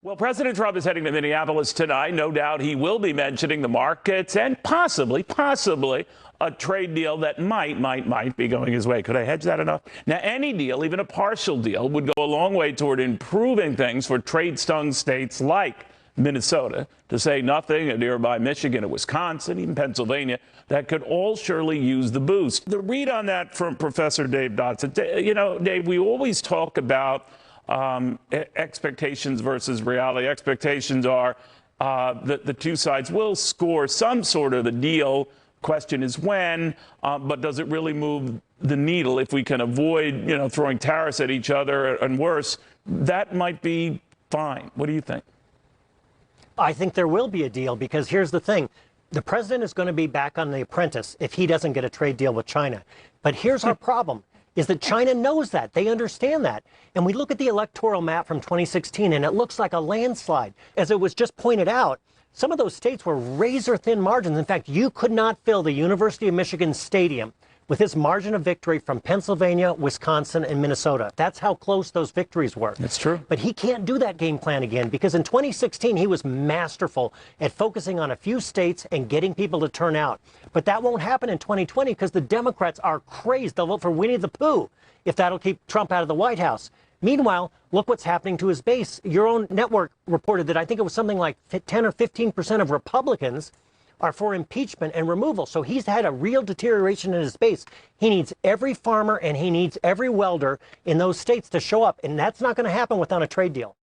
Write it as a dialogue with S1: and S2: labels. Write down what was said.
S1: Well, President Trump is heading to Minneapolis tonight. No doubt he will be mentioning the markets and possibly a trade deal that might be going his way. Could I hedge that enough? Now, any deal, even a partial deal, would go a long way toward improving things for trade-stung states like Minnesota, to say nothing of nearby Michigan and Wisconsin, even Pennsylvania, that could all surely use the boost. The read on that from Professor Dave Dodson. You know, Dave, we always talk about expectations versus reality. Expectations are that the two sides will score some sort of a deal. Question is when, but does it really move the needle? If we can avoid, throwing tariffs at each other and worse, that might be fine. What do you think?
S2: I think there will be a deal because here's the thing. The president is going to be back on The Apprentice if he doesn't get a trade deal with China. But here's our problem. Is that China knows that. They understand that. And we look at the electoral map from 2016, and it looks like a landslide. As it was just pointed out, some of those states were razor-thin margins. In fact, you could not fill the University of Michigan Stadium with his margin of victory from Pennsylvania, Wisconsin, and Minnesota. That's how close those victories were.
S1: That's true.
S2: But he can't do that game plan again because in 2016, he was masterful at focusing on a few states and getting people to turn out. But that won't happen in 2020 because the Democrats are crazed. They'll vote for Winnie the Pooh if that'll keep Trump out of the White House. Meanwhile, look what's happening to his base. Your own network reported that I think it was something like 10 or 15% of Republicans are for impeachment and removal. So he's had a real deterioration in his base. He needs every farmer and he needs every welder in those states to show up. And that's not going to happen without a trade deal.